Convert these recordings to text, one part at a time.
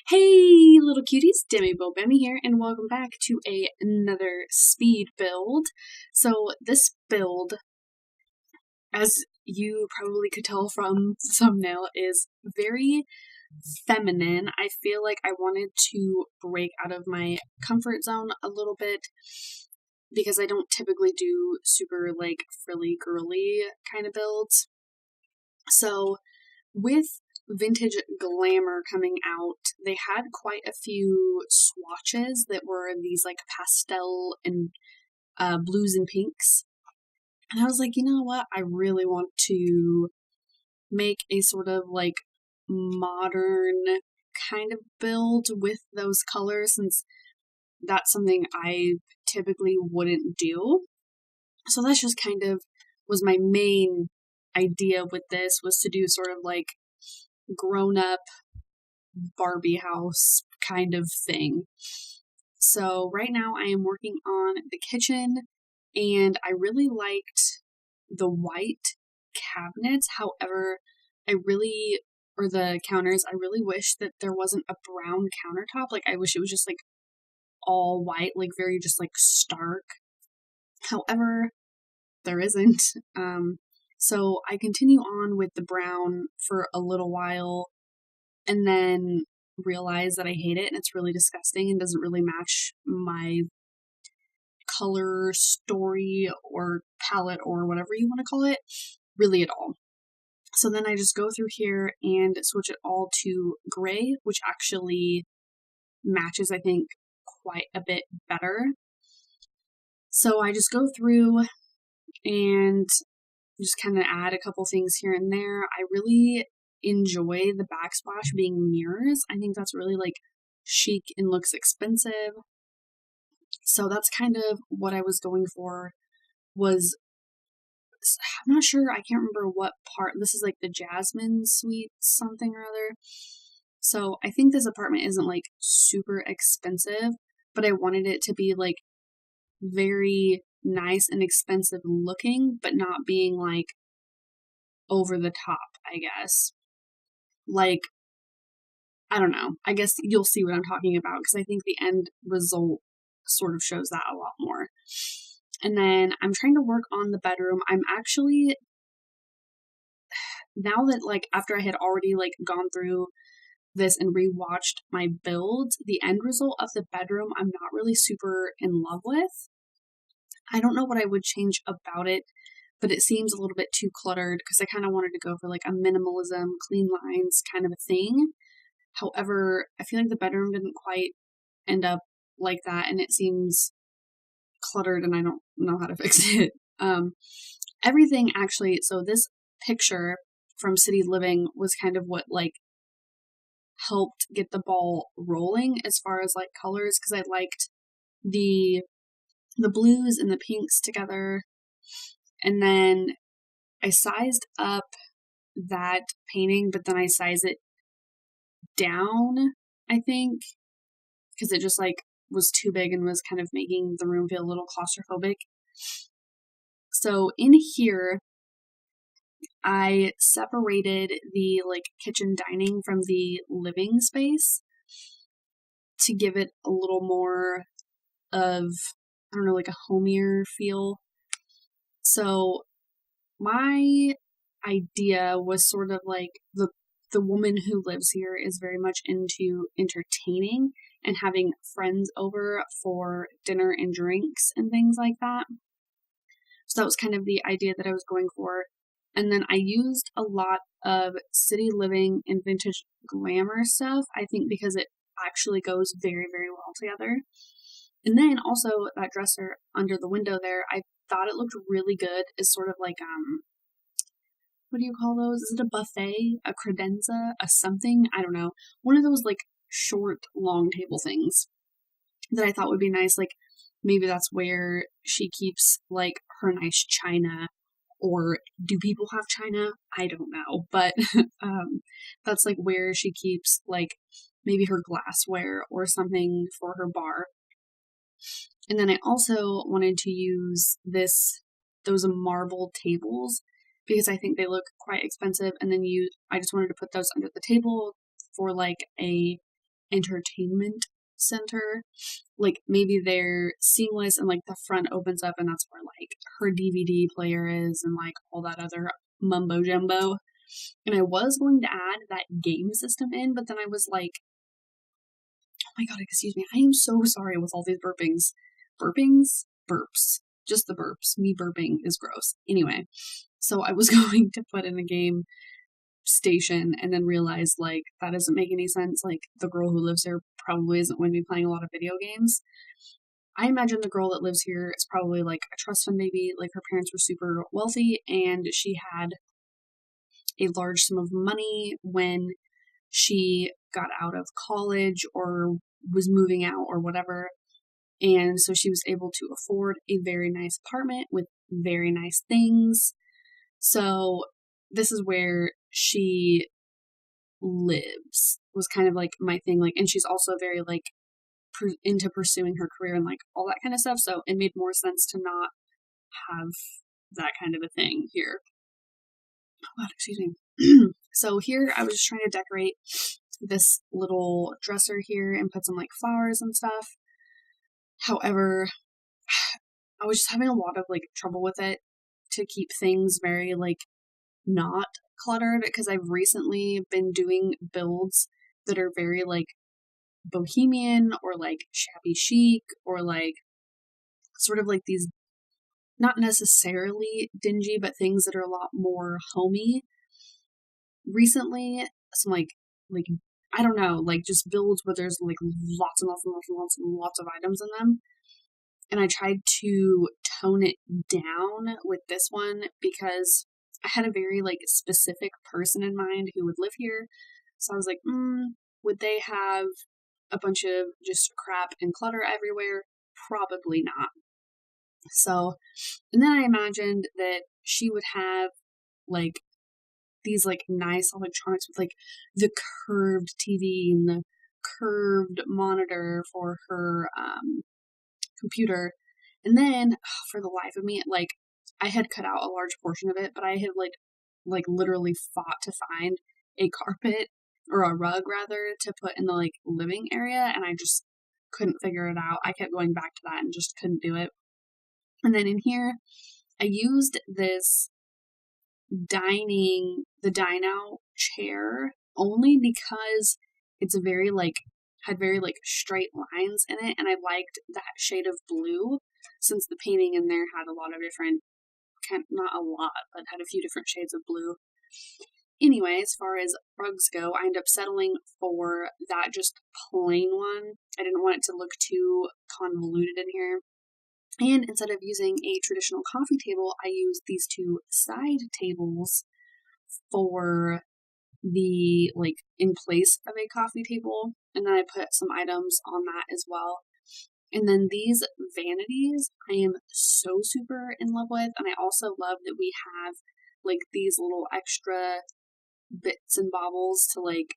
Hey, little cuties, Demi Bemi here, and welcome back to another speed build. So this build, as you probably could tell from the thumbnail, is very feminine. I feel like I wanted to break out of my comfort zone a little bit because I don't typically do super frilly girly kind of builds. So with vintage Glamour coming out, they had quite a few swatches that were these pastel and blues and pinks. And I was like, you know what? I really want to make a sort of modern kind of build with those colors, since that's something I typically wouldn't do. So that's just kind of was my main idea with this, was to do sort of grown up Barbie house kind of thing. So right now I am working on the kitchen, and I really liked the white cabinets. However, or the counters, I really wish that there wasn't a brown countertop. I wish it was just all white, very just stark. However, there isn't. So I continue on with the brown for a little while, and then realize that I hate it and it's really disgusting and doesn't really match my color story or palette or whatever you want to call it really at all. So then I just go through here and switch it all to gray, which actually matches, I think, quite a bit better. So I just go through and just kind of add a couple things here and there. I really enjoy the backsplash being mirrors. I think that's really chic and looks expensive. So that's kind of what I was going for. I'm not sure, I can't remember what part. This is the Jasmine Suite something or other. So I think this apartment isn't super expensive, but I wanted it to be very nice and expensive looking, but not being over the top, I guess. I don't know. I guess you'll see what I'm talking about, because I think the end result sort of shows that a lot more. And then I'm trying to work on the bedroom. I'm actually, now that after I had already gone through this and rewatched my builds, the end result of the bedroom I'm not really super in love with. I don't know what I would change about it, but it seems a little bit too cluttered, because I kind of wanted to go for a minimalism, clean lines kind of a thing. However, I feel like the bedroom didn't quite end up like that, and it seems cluttered and I don't know how to fix it. Everything actually, so this picture from City Living was kind of what helped get the ball rolling as far as colors, because I liked the blues and the pinks together. And then I sized up that painting, but then I sized it down, I think, because it just was too big and was kind of making the room feel a little claustrophobic. So in here, I separated the kitchen dining from the living space to give it a little more of, I don't know, a homier feel. So my idea was sort of the woman who lives here is very much into entertaining and having friends over for dinner and drinks and things like that. So that was kind of the idea that I was going for. And then I used a lot of City Living and vintage Glamour stuff, I think, because it actually goes very, very well together. And then also that dresser under the window there, I thought it looked really good as sort of what do you call those? Is it a buffet? A credenza? A something? I don't know. One of those short, long table things that I thought would be nice. Maybe that's where she keeps her nice china. Or do people have china? I don't know. But that's where she keeps maybe her glassware or something for her bar. And then I also wanted to use those marble tables, because I think they look quite expensive. And then I just wanted to put those under the table for a entertainment center. Like maybe they're seamless and like the front opens up and that's where like her DVD player is and like all that other mumbo jumbo. And I was going to add that game system in, but then I was like, oh my god, excuse me, I am so sorry with all these burpings. Burpings? Burps. Just the burps. Me burping is gross. Anyway, so I was going to put in a game station and then realized like that doesn't make any sense. Like the girl who lives here probably isn't going to be playing a lot of video games. I imagine the girl that lives here is probably like a trust fund baby. Like her parents were super wealthy and she had a large sum of money when she got out of college or was moving out or whatever. And so she was able to afford a very nice apartment with very nice things. So this is where she lives was kind of like my thing. Like, and she's also very like into pursuing her career and like all that kind of stuff. So it made more sense to not have that kind of a thing here. Oh God, excuse me. So here I was just trying to decorate this little dresser here and put some like flowers and stuff. However, I was just having a lot of like trouble with it to keep things very like not cluttered because I've recently been doing builds that are very like bohemian or like shabby chic or like sort of like these not necessarily dingy but things that are a lot more homey. Recently some like I don't know, like just builds where there's like lots and lots and lots and lots and lots of items in them. And I tried to tone it down with this one because I had a very like specific person in mind who would live here. So I was like, would they have a bunch of just crap and clutter everywhere? Probably not. So, and then I imagined that she would have like these like nice electronics with like the curved TV and the curved monitor for her computer. And then for the life of me, like I had cut out a large portion of it, but I had like literally fought to find a carpet or a rug rather to put in the like living area, and I just couldn't figure it out. I kept going back to that and just couldn't do it. And then in here, I used this the dine out chair only because it's a very like had very like straight lines in it, and I liked that shade of blue since the painting in there had a lot of different not a lot, but had a few different shades of blue. Anyway, as far as rugs go, I ended up settling for that just plain one. I didn't want it to look too convoluted in here. And instead of using a traditional coffee table, I used these two side tables for the like in place of a coffee table. And then I put some items on that as well. And then these vanities, I am so super in love with. And I also love that we have like these little extra bits and baubles to like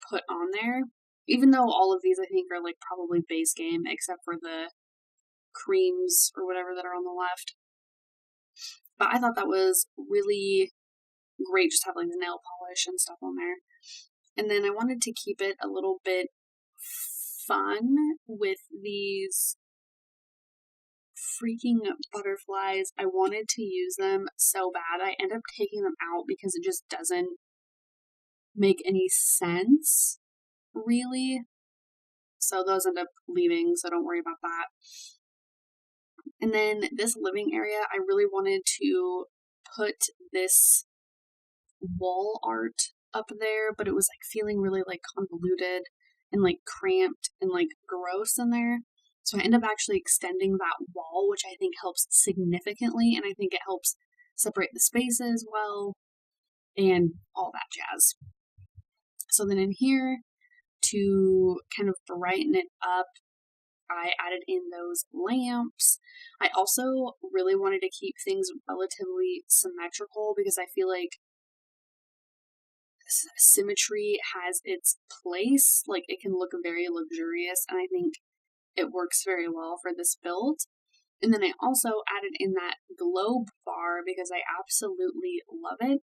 put on there. Even though all of these I think are like probably base game except for the creams or whatever that are on the left. But I thought that was really great, just having the nail polish and stuff on there. And then I wanted to keep it a little bit fun with these freaking butterflies. I wanted to use them so bad. I end up taking them out because it just doesn't make any sense, really. So those end up leaving, so don't worry about that. And then this living area, I really wanted to put this wall art up there, but it was like feeling really like convoluted and like cramped and like gross in there. So I end up actually extending that wall, which I think helps significantly, and I think it helps separate the spaces well and all that jazz. So then in here, to kind of brighten it up, I added in those lamps. I also really wanted to keep things relatively symmetrical because I feel like symmetry has its place. Like it can look very luxurious, and I think it works very well for this build. And then I also added in that globe bar because I absolutely love it.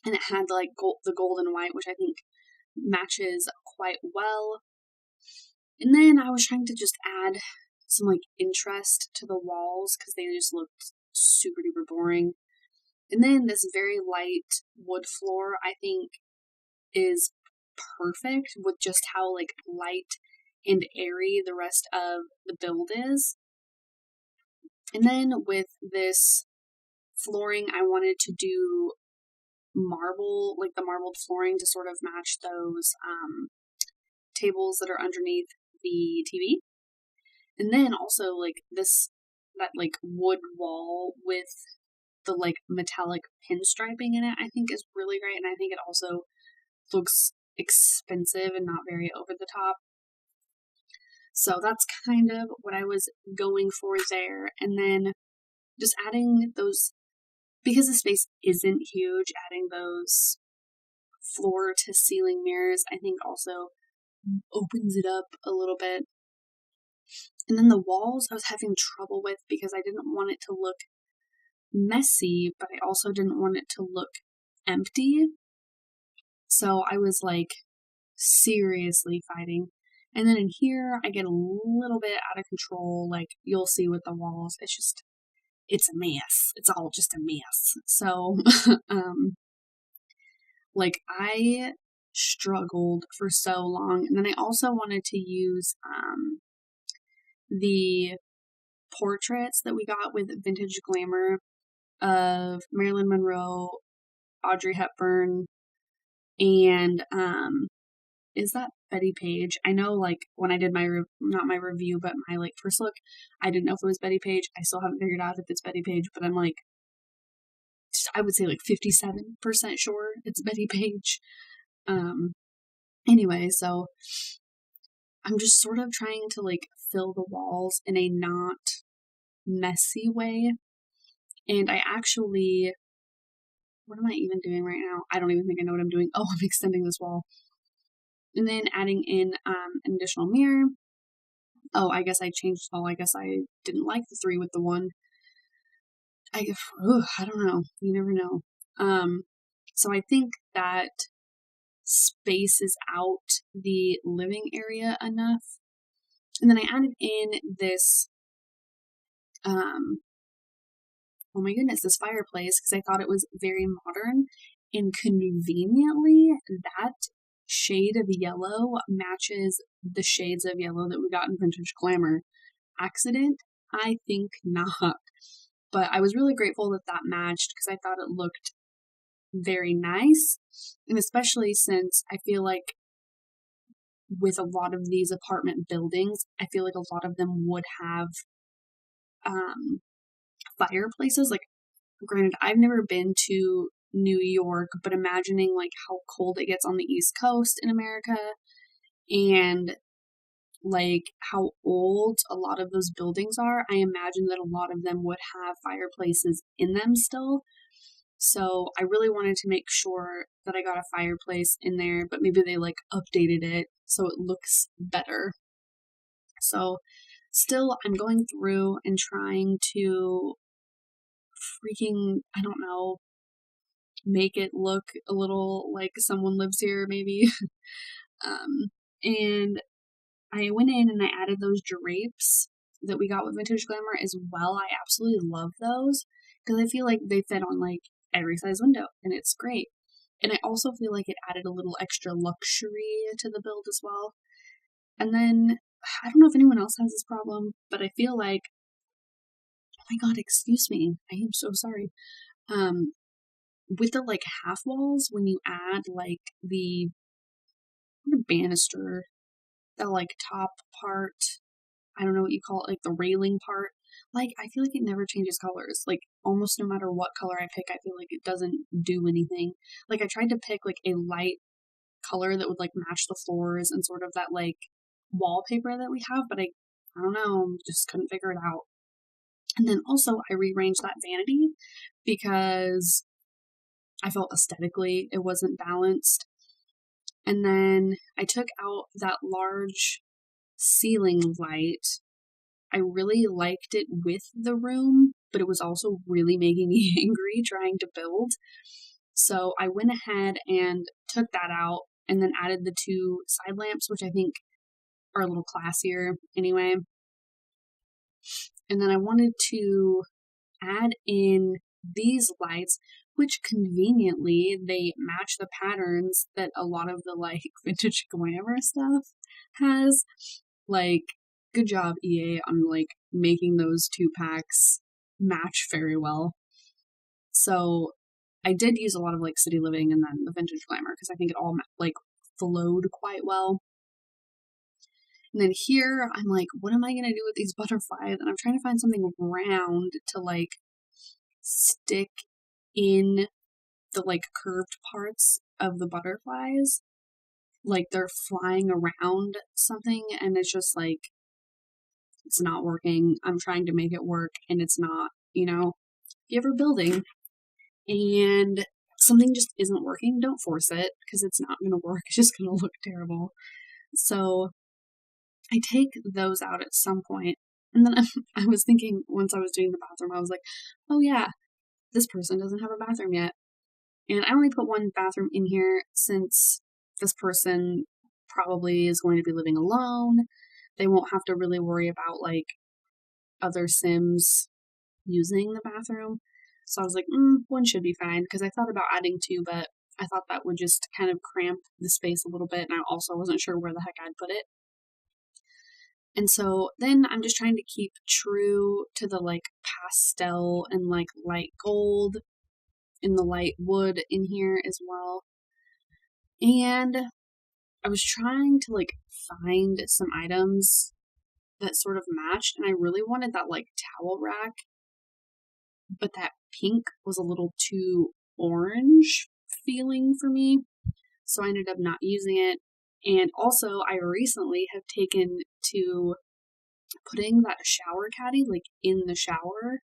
And it had like the gold and white, which I think matches quite well. And then I was trying to just add some like interest to the walls because they just looked super duper boring. And then this very light wood floor, I think, is perfect with just how like light and airy the rest of the build is. And then with this flooring, I wanted to do marble, like the marbled flooring to sort of match those tables that are underneath the TV. And then also like that like wood wall with the like metallic pinstriping in it, I think is really great. And I think it also looks expensive and not very over the top. So that's kind of what I was going for there. And then just adding those, because the space isn't huge, adding those floor to ceiling mirrors, I think also opens it up a little bit. And then the walls I was having trouble with because I didn't want it to look messy, but I also didn't want it to look empty. So I was like seriously fighting. And then in here, I get a little bit out of control. Like you'll see with the walls, it's a mess. It's all just a mess. So, like I struggled for so long. And then I also wanted to use, the portraits that we got with Vintage Glamour of Marilyn Monroe, Audrey Hepburn, and, is that Betty Page? I know, like, when I did my, not my review, but my, like, first look, I didn't know if it was Betty Page. I still haven't figured out if it's Betty Page, but I'm, like, I would say, like, 57% sure it's Betty Page. Anyway, so I'm just sort of trying to, like, fill the walls in a not messy way. And I actually, what am I even doing right now? I don't even think I know what I'm doing. Oh, I'm extending this wall. And then adding in an additional mirror. Oh, I guess I changed all. I guess I didn't like the 3 with the 1. I don't know. You never know. So I think that spaces out the living area enough. And then I added in this, oh my goodness, this fireplace because I thought it was very modern, and conveniently that shade of yellow matches the shades of yellow that we got in Vintage Glamour. Accident? I think not. But I was really grateful that that matched because I thought it looked very nice. And especially since I feel like with a lot of these apartment buildings, I feel like a lot of them would have fireplaces. Like, granted, I've never been to New York, but imagining like how cold it gets on the East Coast in America and like how old a lot of those buildings are, I imagine that a lot of them would have fireplaces in them still. So I really wanted to make sure that I got a fireplace in there, but maybe they like updated it so it looks better. So still, I'm going through and trying to freaking, I don't know, make it look a little like someone lives here, maybe. And I went in and I added those drapes that we got with Vintage Glamour as well. I absolutely love those because I feel like they fit on like every size window and it's great. And I also feel like it added a little extra luxury to the build as well. And then, I don't know if anyone else has this problem, but I feel like, oh my god, excuse me, I am so sorry. With the like half walls, when you add like the banister, the like top part, I don't know what you call it, like the railing part, like I feel like it never changes colors. Like almost no matter what color I pick, I feel like it doesn't do anything. Like I tried to pick like a light color that would like match the floors and sort of that like wallpaper that we have, but I don't know, just couldn't figure it out. And then also I rearranged that vanity because I felt aesthetically it wasn't balanced. And then I took out that large ceiling light. I really liked it with the room, but it was also really making me angry trying to build. So I went ahead and took that out and then added the 2 side lamps, which I think are a little classier anyway. And then I wanted to add in these lights, which conveniently they match the patterns that a lot of the like vintage glamour stuff has. Like, good job, EA, on like making those two packs match very well. So I did use a lot of like City Living and then the vintage glamour because I think it all like flowed quite well. And then here I'm like, what am I gonna do with these butterflies? And I'm trying to find something round to like stick in the like curved parts of the butterflies. Like they're flying around something and it's just like, it's not working. I'm trying to make it work and it's not, you know. If you're ever building and something just isn't working, don't force it because it's not going to work. It's just going to look terrible. So I take those out at some point. And then I was thinking, once I was doing the bathroom, I was like, oh yeah, this person doesn't have a bathroom yet. And I only put one bathroom in here since this person probably is going to be living alone. They won't have to really worry about like other Sims using the bathroom. So I was like, one should be fine, because I thought about adding two, but I thought that would just kind of cramp the space a little bit, and I also wasn't sure where the heck I'd put it. And so then I'm just trying to keep true to the like pastel and like light gold and the light wood in here as well. And I was trying to like find some items that sort of matched, and I really wanted that like towel rack, but that pink was a little too orange feeling for me, so I ended up not using it. And also, I recently have taken to putting that shower caddy like in the shower,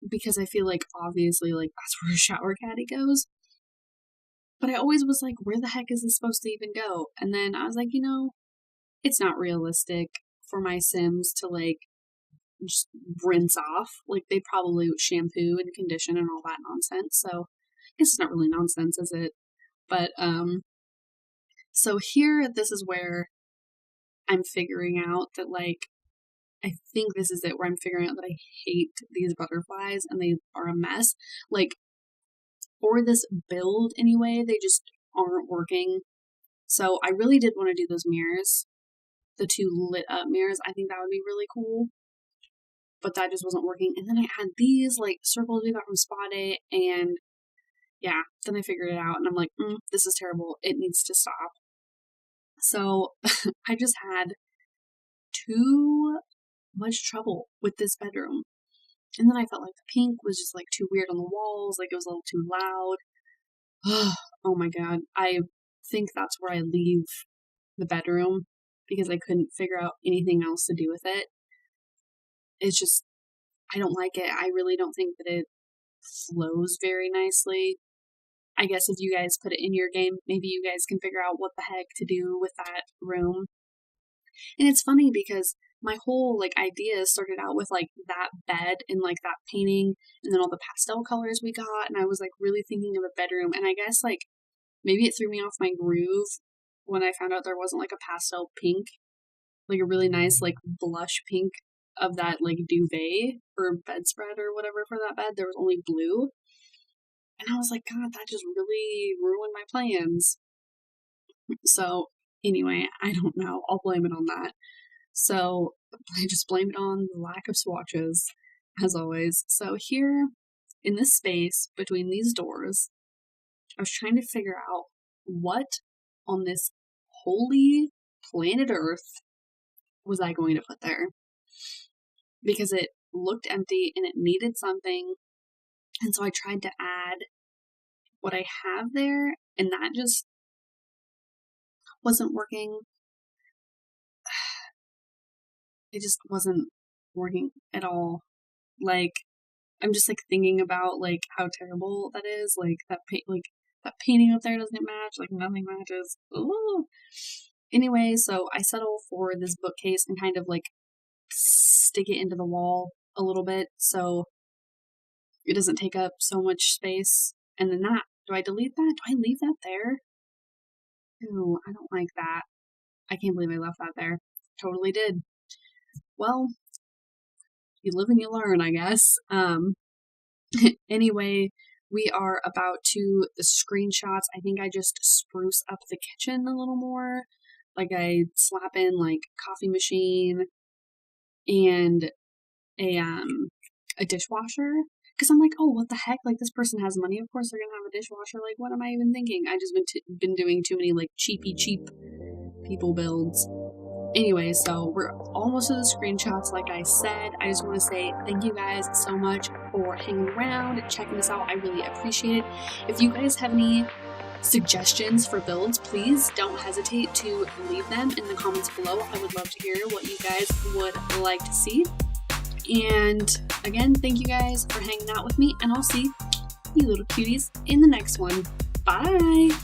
because I feel like obviously like that's where a shower caddy goes. But I always was like, where the heck is this supposed to even go? And then I was like, it's not realistic for my Sims to like just rinse off. Like they probably shampoo and condition and all that nonsense. So I guess it's not really nonsense, is it? But so here, this is where I'm figuring out that like, I think this is it, where I'm figuring out that I hate these butterflies and they are a mess. Like, for this build anyway, they just aren't working. So I really did want to do those mirrors, the two lit up mirrors. I think that would be really cool, but that just wasn't working. And then I had these like circles we got from Spa Day, and yeah, then I figured it out and I'm like, this is terrible. It needs to stop. So I just had too much trouble with this bedroom. And then I felt like the pink was just like too weird on the walls, like it was a little too loud. Oh my god. I think that's where I leave the bedroom, because I couldn't figure out anything else to do with it. It's just, I don't like it. I really don't think that it flows very nicely. I guess if you guys put it in your game, maybe you guys can figure out what the heck to do with that room. And it's funny because my whole like idea started out with like that bed and like that painting and then all the pastel colors we got, and I was like really thinking of a bedroom, and I guess like maybe it threw me off my groove when I found out there wasn't like a pastel pink, like a really nice like blush pink of that like duvet or bedspread or whatever for that bed. There was only blue. And I was like, God, that just really ruined my plans. So anyway, I don't know. I'll blame it on that. So I just blame it on the lack of swatches, as always. So here in this space between these doors, I was trying to figure out what on this holy planet Earth was I going to put there, because it looked empty and it needed something. And so I tried to add what I have there, and that just wasn't working. It just wasn't working at all. Like, I'm just like thinking about like how terrible that is. Like that that painting up there doesn't match. Like nothing matches. Ooh. Anyway, so I settle for this bookcase and kind of like stick it into the wall a little bit so it doesn't take up so much space. And then do I delete that? Do I leave that there? Ew, I don't like that. I can't believe I left that there. Totally did. Well, you live and you learn, I guess. Anyway, we are about to the screenshots. I think I just spruce up the kitchen a little more. Like I slap in like coffee machine and a dishwasher. Because I'm like, oh, what the heck? Like, this person has money. Of course they're going to have a dishwasher. Like, what am I even thinking? I just been doing too many, like, cheap people builds. Anyway, so we're almost to the screenshots, like I said. I just want to say thank you guys so much for hanging around, checking us out. I really appreciate it. If you guys have any suggestions for builds, please don't hesitate to leave them in the comments below. I would love to hear what you guys would like to see. And again, thank you guys for hanging out with me, and I'll see you little cuties in the next one. Bye!